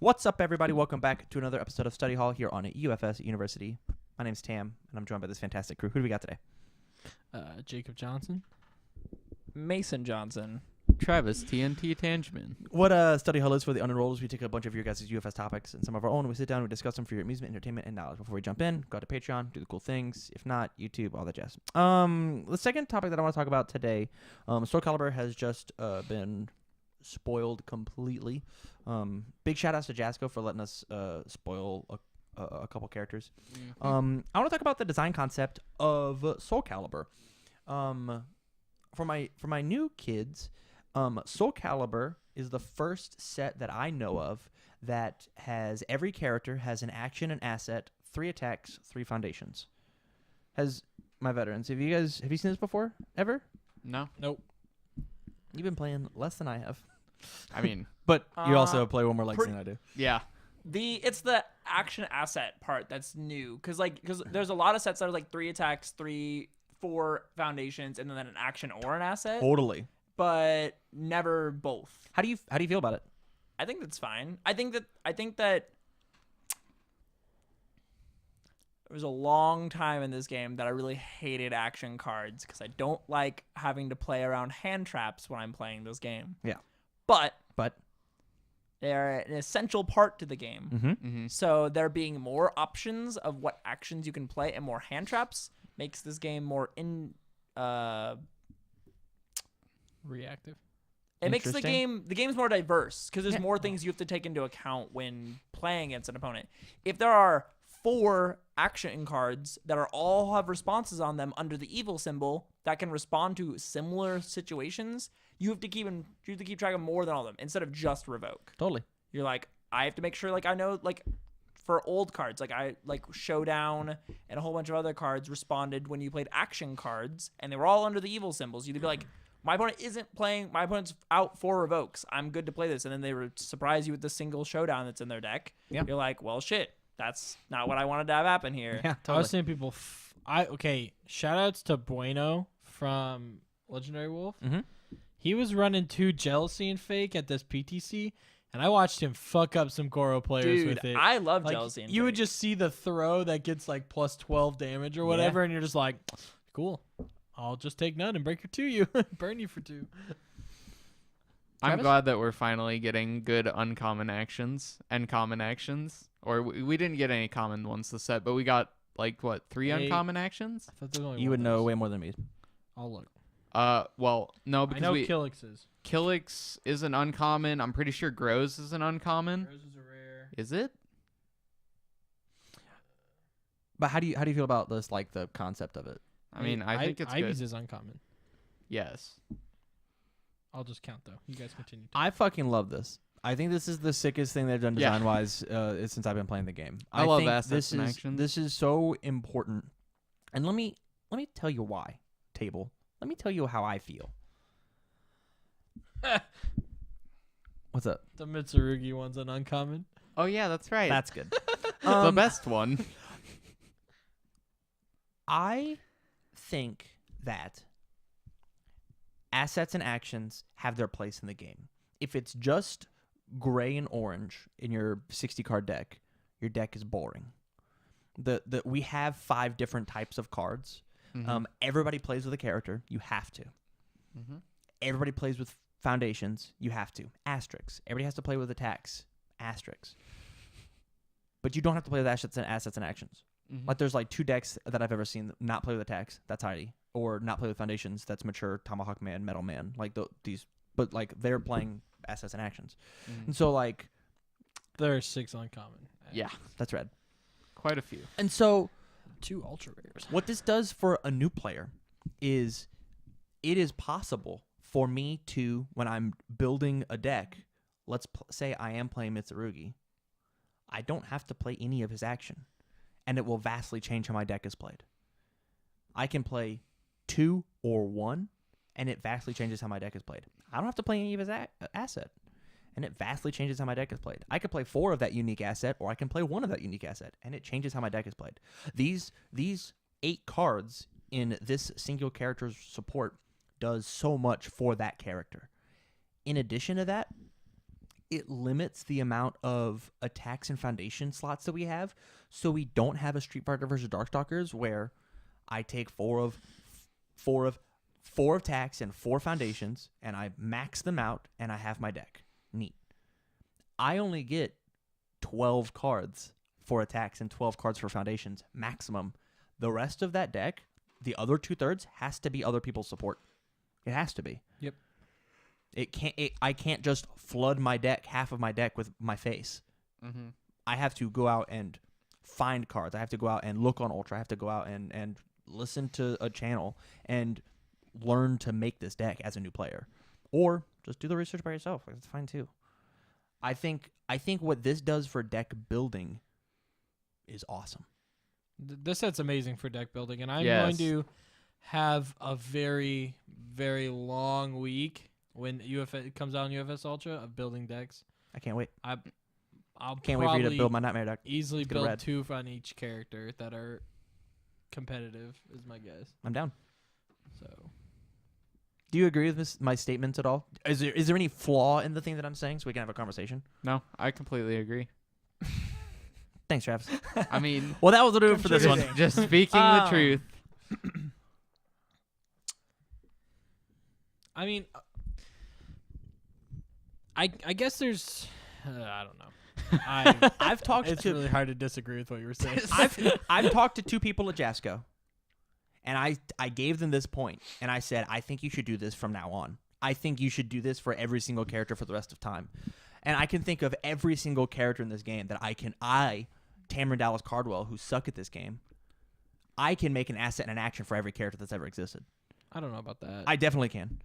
What's up, everybody? Welcome back to another episode of Study Hall here on UFSU University. My name's Tam, and I'm joined by this fantastic crew. Who do we got today? Jacob Johnson. Mason Johnson. Travis TNT Tangeman. What Study Hall is for the unenrolled is we take a bunch of your guys' UFS topics and some of our own. We sit down, we discuss them for your amusement, entertainment, and knowledge. Before we jump in, go to Patreon, do the cool things. If not, YouTube, all that jazz. The second topic that I want to talk about today, Calibur has just been spoiled completely. Big shout outs to Jasco for letting us spoil a couple characters. I want to talk about the design concept of Soul Calibur. For my new kids, Soul Calibur is the first set that I know of that has every character has an action, an asset, 3 attacks, 3 foundations. Has my veterans, have you seen this before ever? No. Nope. You've been playing less than I have. I mean, But you also play one more legs than I do. yeah. It's the action asset part that's new, because there's a lot of sets that are like 3 attacks, 4 foundations, and then an action or an asset, Totally. but never both. How do you feel about it? I think that's fine. I think that there was a long time in this game that I really hated action cards because I don't like having to play around hand traps when I'm playing this game. Yeah. But But they're an essential part to the game. Mm-hmm. So there being more options of what actions you can play and more hand traps makes this game more Reactive. it makes Interesting. the game's more diverse because there's more things you have to take into account when playing against an opponent. If there are 4 action cards that are all have responses on them under the evil symbol that can respond to similar situations, you have to keep track of more than all of them instead of just revoke. totally. You're like, I have to make sure, like, I know, like, for old cards, like Showdown and a whole bunch of other cards responded when you played action cards, and they were all under the evil symbols. You'd be like, my opponent's out 4 revokes. I'm good to play this. And then they would surprise you with the single Showdown that's in their deck. Yeah. You're like, well, shit, that's not what I wanted to have happen here. Yeah, I totally. was seeing people. Shout outs to Bueno from Legendary Wolf. Mhm. He was running 2 Jealousy and Fake at this PTC, and I watched him fuck up some Goro players Dude, with it. I love Like, Jealousy and you would Fate. just see the throw that gets like plus 12 damage or whatever, and you're just like, cool. I'll just take none and break your 2 you. Burn you for 2. I'm Travis? glad that we're finally getting good uncommon actions and common actions. Or we didn't get any common ones this set, but we got, like, what, 3 Eight. uncommon actions? I thought there was only You one would of know those. way more than me. I'll look. Well, no, I because know Killix is. Killix is an uncommon. I'm pretty sure Grows is an uncommon. Rose is a rare. Is it? But how do you feel about this, like the concept of it? I mean, I think it's Ivy's good. is uncommon. Yes. I'll just count though. You guys continue. I fucking love this. I think this is the sickest thing they've done Yeah. design wise since I've been playing the game. I love think assets and actions. This is so important. And let me tell you why, Table. Let me tell you how I feel. What's up? The Mitsurugi one's an uncommon. Oh, yeah, that's right. That's good. the best one. I think that assets and actions have their place in the game. If it's just gray and orange in your 60 card deck, your deck is boring. We have 5 different types of cards. Mhm. Everybody plays with a character. You have to. Mhm. Everybody plays with foundations. You have to. Asterisks. Everybody has to play with attacks. Asterisks. But you don't have to play with assets and actions. Mhm. Like there's like 2 decks that I've ever seen not play with attacks. That's Heidi. Or not play with foundations. That's Mature, Tomahawk Man, Metal Man. Like these, but like they're playing assets and actions. Mhm. And so like There are 6 uncommon. Yeah, that's red. quite a few. And so 2 ultra rares. what this does for a new player is it is possible for me to, when I'm building a deck, let's say I am playing Mitsurugi, I don't have to play any of his action, and it will vastly change how my deck is played. I can play 2 or 1, and it vastly changes how my deck is played. I don't have to play any of his asset, and it vastly changes how my deck is played. I could play 4 of that unique asset, or I can play 1 of that unique asset, and it changes how my deck is played. These 8 cards in this single character's support does so much for that character. In addition to that, it limits the amount of attacks and foundation slots that we have. So we don't have a Street Fighter versus Darkstalkers where I take four of attacks and 4 foundations, and I max them out, and I have my deck. Neat. I only get 12 cards for attacks and 12 cards for foundations maximum. The rest of that deck, the other 2/3, has to be other people's support. It has to be. Yep. I can't just flood my deck, half of my deck, with my face. Mm-hmm. I have to go out and find cards. I have to go out and look on Ultra. I have to go out and listen to a channel and learn to make this deck as a new player, or just do the research by yourself. That's fine too. I think what this does for deck building is awesome. This set's amazing for deck building, and I'm Yes. going to have a very, very long week when it comes out in UFS Ultra of building decks. I can't wait. I'll Can't wait for you to build my Nightmare deck. easily Let's get a build red. 2 on each character that are competitive, is my guess. I'm down. So Do you agree with my statements at all? Is there any flaw in the thing that I'm saying so we can have a conversation? No, I completely agree. Thanks, Travis. I mean, Well, that was the do it for this one. Contributing. just speaking the truth. I mean, I guess there's I don't know. I've talked It's to really hard to disagree with what you were saying. I've talked to 2 people at Jasco, and I gave them this point, and I said, I think you should do this from now on. I think you should do this for every single character for the rest of time. And I can think of every single character in this game that Tamron Dallas Cardwell, who suck at this game, I can make an asset and an action for every character that's ever existed. I don't know about that. I definitely can.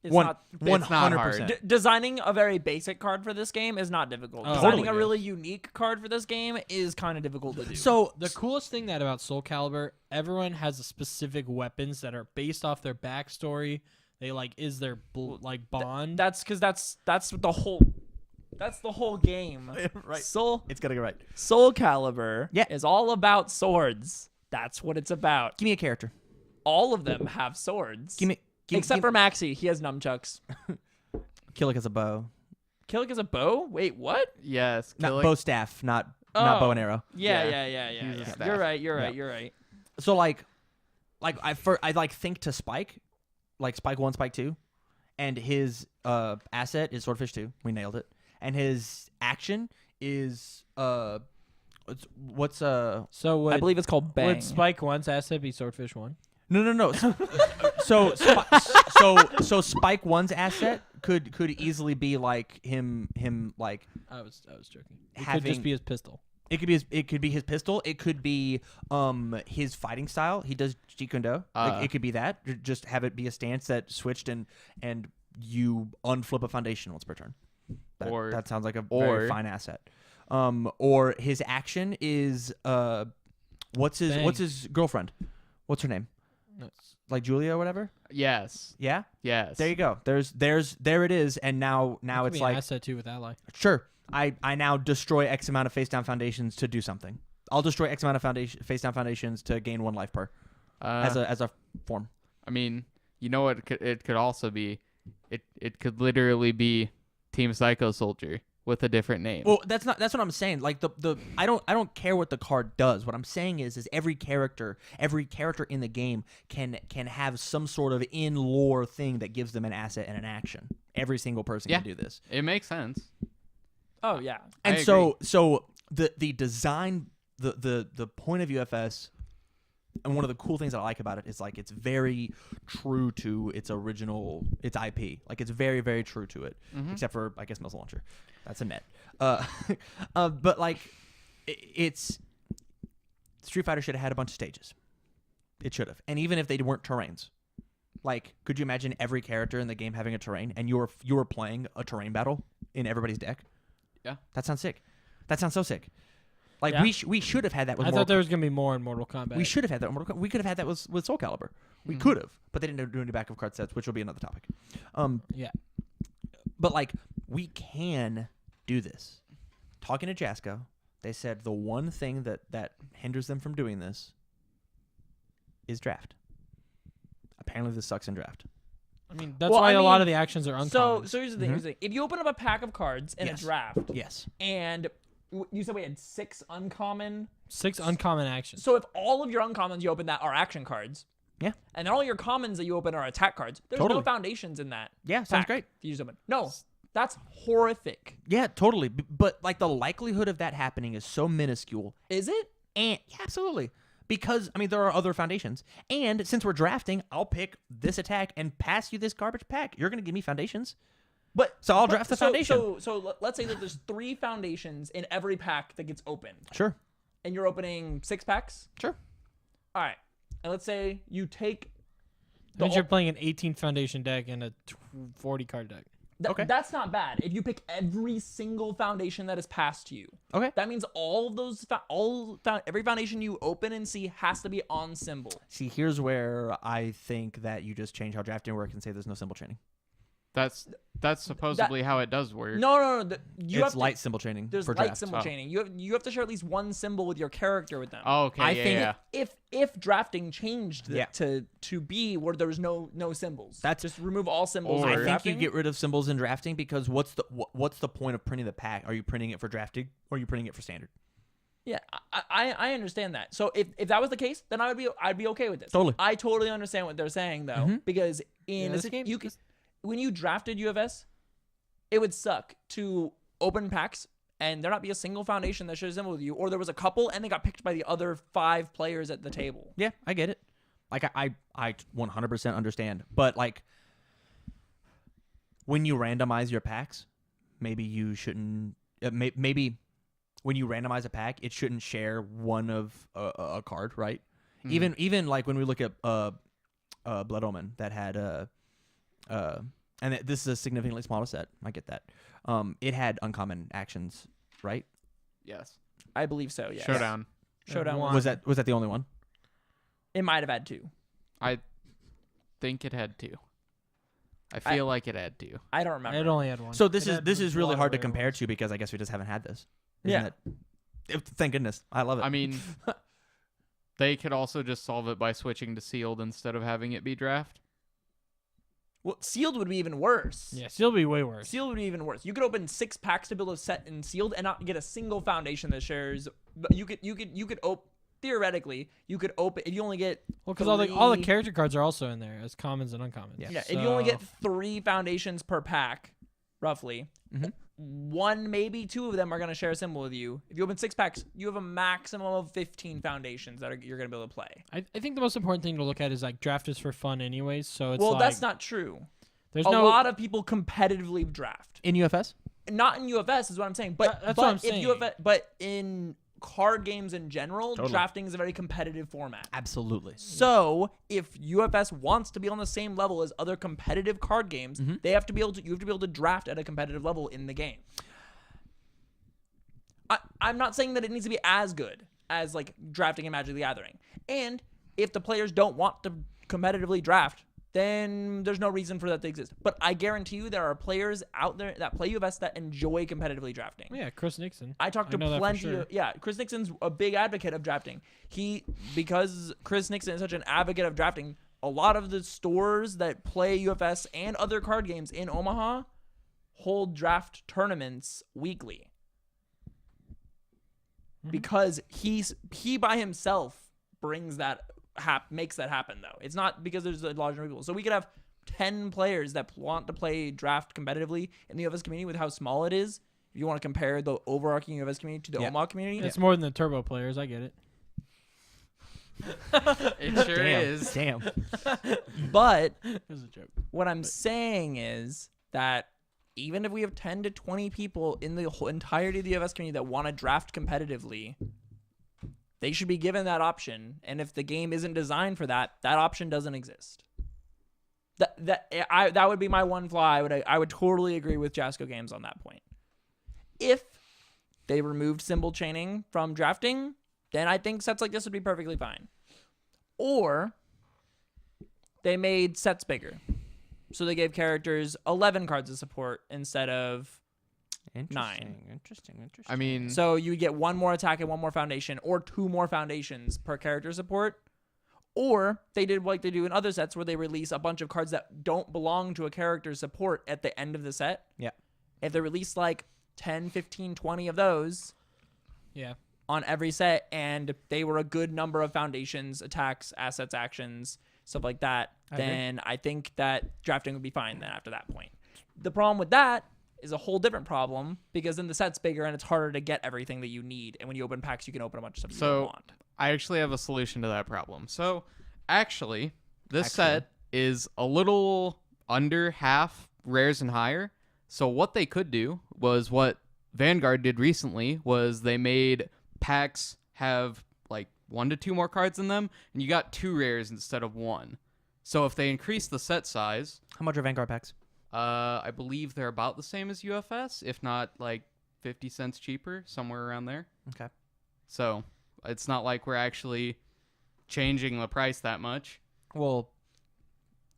It's One- not 100%. D- designing a very basic card for this game is not difficult. Oh, Designing totally. a really unique card for this game is kind of difficult to do. So The coolest thing about Soul Calibur, everyone has a specific weapons that are based off their backstory. They is their bond. that's because that's the whole game. right. Soul It's gotta go right. Calibur Yeah. is all about swords. That's what it's about. Give me a character. All of them have swords. for Except for Maxi, he has nunchucks. Killick as a bow. Killick is a bow? Wait, what? Yes, Not killing- bow staff, not Oh. bow and arrow. Yeah. He's a staff. You're right. You're Yeah. right. You're right. So I think to Spike, like Spike 1, Spike 2, and his asset is Swordfish 2. We nailed it. And his action is what's so I would, believe it's called Bang. would Spike 1's asset be Swordfish 1? no. So Spike 1's asset could easily be like him like I was joking. It could having just be his pistol. it could be his pistol. It could be his fighting style. He does Jeet Kune Do. It could be that. Just have it be a stance that switched and you unflip a foundation once per turn. That sounds like a very fine asset. Or his action is what's his girlfriend? What's her name? No, Like Julia or whatever? Yes. Yeah? Yes. There you go. There it is, and now it could it's be like an asset too with ally. sure. I now destroy X amount of face down foundations to do something. I'll destroy X amount of face down foundations to gain 1 life per as a form. I mean, you know what it could also be? It could literally be Team Psycho Soldier with a different name. Well, that's what I'm saying. Like I don't care what the card does. What I'm saying is every character in the game can have some sort of in lore thing that gives them an asset and an action. Every single person can do this. It makes sense. Oh yeah. And I so the design, the point of UFS, and one of the cool things that I like about it is like it's very true to its original, its IP. Like it's very, very true to it, except for I guess Missile Launcher. That's a net. But like it's Street Fighter should have had a bunch of stages. It should have, and even if they weren't terrains. Like, could you imagine every character in the game having a terrain, and you were playing a terrain battle in everybody's deck? Yeah. That sounds sick. That sounds so sick. Like, Yeah. we should have had that with I Mortal thought there was gonna be more in Mortal Kombat. We should have had that. We could have had that with Soul Calibur. We could have, but they didn't do any back of card sets, which will be another topic. Yeah. But like we can do this. Talking to Jasco, they said the one thing that hinders them from doing this is draft. Apparently, this sucks in draft. I mean, that's Well, why I a lot mean, of the actions are So uncommon. here's the thing. Here's the thing. If you open up a pack of cards in a Yes. draft, Yes. and you said we had 6 uncommon. 6 uncommon actions. So if all of your uncommons you open that are action cards, Yeah. and all your commons that you open are attack cards, there's no Totally. foundations in that. Yeah, sounds pack great. if you just open. No, that's horrific. Yeah, totally. But like the likelihood of that happening is so minuscule. Is it? And yeah, absolutely. Because I mean there are other foundations. And since we're drafting, I'll pick this attack and pass you this garbage pack. You're gonna give me foundations. But So I'll draft the foundation. So let's say that there's 3 foundations in every pack that gets opened, Sure. and you're opening 6 packs. Sure. All right, and let's say you take. That means you're playing an 18 foundation deck and a 40 card deck. Okay. That's not bad. If you pick every single foundation that is passed to you, Okay. that means all of those, every foundation you open and see has to be on symbol. See, here's where I think that you just change how drafting works and say there's no symbol chaining. That's supposedly how it does work. No. You have It's light symbol chaining There's for light draft. symbol chaining. You have to share at least one symbol with your character with them. Oh, okay. I yeah, think yeah. If drafting changed Yeah. to be where there was no symbols, That's- just remove all symbols. Or- in I think drafting. you get rid of symbols in drafting because what's the point of printing the pack? Are you printing it for drafting or are you printing it for standard? Yeah, I understand that. So if that was the case, then I'd be okay with this. Totally. I totally understand what they're saying though, because in Yeah, this game, when you drafted UFS, it would suck to open packs and there not be a single foundation that shares a symbol with you, or there was a couple and they got picked by the other 5 players at the table. Yeah, I get it. Like I 100% understand. But like when you randomize your packs, maybe you shouldn't. Maybe when you randomize a pack, it shouldn't share one of a card, right? Even like when we look at Blood Omen that had and this is a significantly smaller set. I get that. It had uncommon actions, right? Yes. I believe so. Yeah. Showdown. Showdown. One. Was that the only one? It might have had 2. I think it had 2. I feel like it had 2. I don't remember. It only had one. So this It is had really water hard to where it compare was. to because I guess we just haven't had this. Yeah. Thank goodness. I love it. I mean, they could also just solve it by switching to sealed instead of having it be draft. Well, sealed would be even worse. Yeah, still be way worse. Sealed would be even worse. You could open 6 packs to build a set in sealed and not get a single foundation that shares. But you could open theoretically. You could open if you only get Well, because all the 3 character cards are also in there as commons and uncommons. Yeah. Yeah, if you only get So- 3 foundations per pack, roughly, Mhm. 1 maybe 2 of them are gonna share a symbol with you. If you open 6 packs, you have a maximum of 15 foundations that you're gonna be able to play. I think the most important thing to look at is like draft is for fun anyways. So it's Well, like, that's not true. there's A no lot of people competitively draft. in UFS? Not in UFS is what I'm saying, but That's but what I'm if saying. UFS, but in card games in general, Totally. drafting is a very competitive format. Absolutely. So if UFS wants to be on the same level as other competitive card games, they have to be able to. You have to be able to draft at a competitive level in the game. I'm not saying that it needs to be as good as like drafting in Magic the Gathering. And if the players don't want to competitively draft, then there's no reason for that to exist. But I guarantee you there are players out there that play UFS that enjoy competitively drafting. Yeah, Chris Nixon. I talked to know that for plenty sure. of, yeah, Chris Nixon's a big advocate of drafting. Because Chris Nixon is such an advocate of drafting, a lot of the stores that play UFS and other card games in Omaha hold draft tournaments weekly. Because he by himself brings that makes that happen though. It's not because there's a large number of people. So we could have 10 players that want to play draft competitively in the UFS community with how small it is. If you want to compare the overarching UFS community to the Omaha community, It's more than the turbo players. I get it. It sure is. Damn. but It was a joke. what I'm saying is that even if we have 10 to 20 people in the whole entirety of the UFS community that want to draft competitively, they should be given that option. And if the game isn't designed for that, that option doesn't exist. That would be my one flaw. I would totally agree with Jasco Games on that point. If they removed symbol chaining from drafting, then I think sets like this would be perfectly fine. Or they made sets bigger. So they gave characters 11 cards of support instead of 9. Interesting. I mean, So you get 1 more attack and 1 more foundation, or 2 more foundations per character support. Or they did like they do in other sets where they release a bunch of cards that don't belong to a character's support at the end of the set. Yeah. If they release like 10, 15, 20 of those Yeah. on every set, and they were a good number of foundations, attacks, assets, actions, stuff like that, then I think that drafting would be fine then after that point. The problem with that is a whole different problem, because then the set's bigger and it's harder to get everything that you need. And when you open packs, you can open a bunch of stuff you don't want. I actually have a solution to that problem. So actually, this set is a little under half rares and higher. So what they could do was what Vanguard did recently was they made packs have like 1 to 2 more cards in them, and you got 2 rares instead of 1. So if they increase the set size, How much are Vanguard packs? I believe they're about the same as UFS, if not like 50 cents cheaper, somewhere around there. Okay. So it's not like we're actually changing the price that much. Well,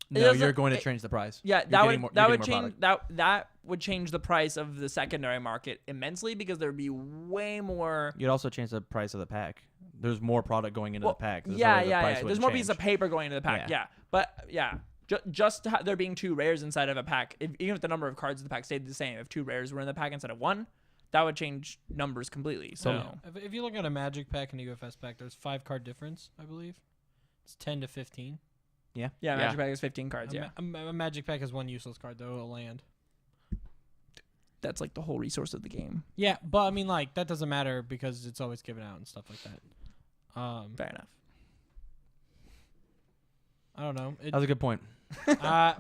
It no, doesn't- you're going to it- change the price. Yeah, You're that getting would more- that you're would getting more change that would change the price of the secondary market immensely, because there would be way more. You'd also change the price of the pack. There's more product going into the pack. There's no Yeah, way the yeah, price yeah. There's wouldn't more pieces of change. paper going into the pack. Yeah. Yeah, but yeah, just there being 2 rares inside of a pack, even if the number of cards in the pack stayed the same, if 2 rares were in the pack instead of 1, that would change numbers completely. So Yeah. If you look at a Magic pack and a UFS pack, there's 5 card difference, I believe. It's 10 to 15. yeah, Magic pack is 15 cards. Yeah, A Magic pack has 1 useless card though, a land. that's like the whole resource of the game. Yeah, but I mean, like that doesn't matter because it's always given out and stuff like that. Fair enough. I don't know. That was a good point. I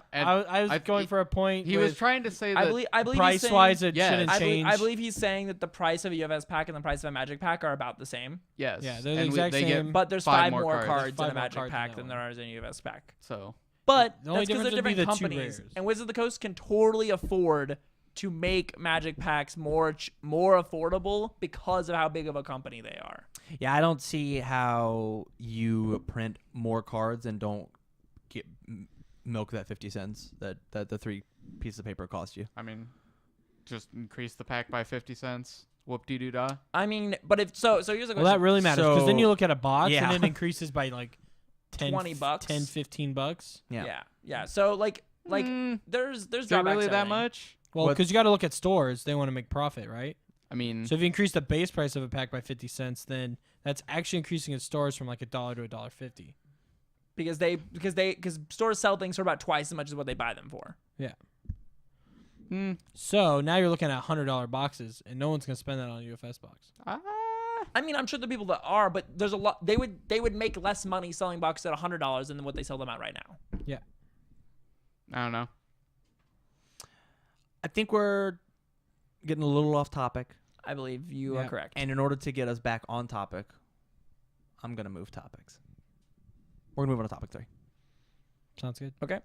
was going for a point. He was trying to say I that believe he's price saying, wise, it yeah, shouldn't I change. believe he's saying that the price of a UFS pack and the price of a Magic pack are about the same. yes. Yeah, they're the and exact they same. get But there's 5 5 more more cards. cards There's in 5 a more Magic cards in pack that than one. there are in a UFS pack. So But The only that's because they're difference would be different the 2 companies, rares. and Wizards of the Coast can totally afford to make Magic packs more affordable because of how big of a company they are. Yeah, I don't see how you print more cards and don't get milk that 50 cents that the 3 pieces of paper cost you. I mean, just increase the pack by 50 cents. Whoop-de-doo-dah. I mean, but if so here's a question. Well, that really matters because then So- you look at a box yeah. and it increases by like 10, $20. 10, 15 bucks. Yeah. So like there's Is it drawbacks really to that everything. much? Well, What- because you got to look at stores. They want to make profit, right? I mean, So if you increase the base price of a pack by 50 cents, then that's actually increasing in stores from like $1 to $1.50. because stores sell things for about twice as much as what they buy them for. Yeah. hmm, So now you're looking at $100 boxes, and no one's gonna spend that on a UFS box. I mean, I'm sure the people that are, but there's a lot. They would make less money selling boxes at $100 than what they sell them at right now. Yeah. I don't know. I think we're getting a little off topic, I believe you are Yeah. correct. and in order to get us back on topic, I'm gonna move topics. We're gonna move on to topic 3. Sounds good. Okay.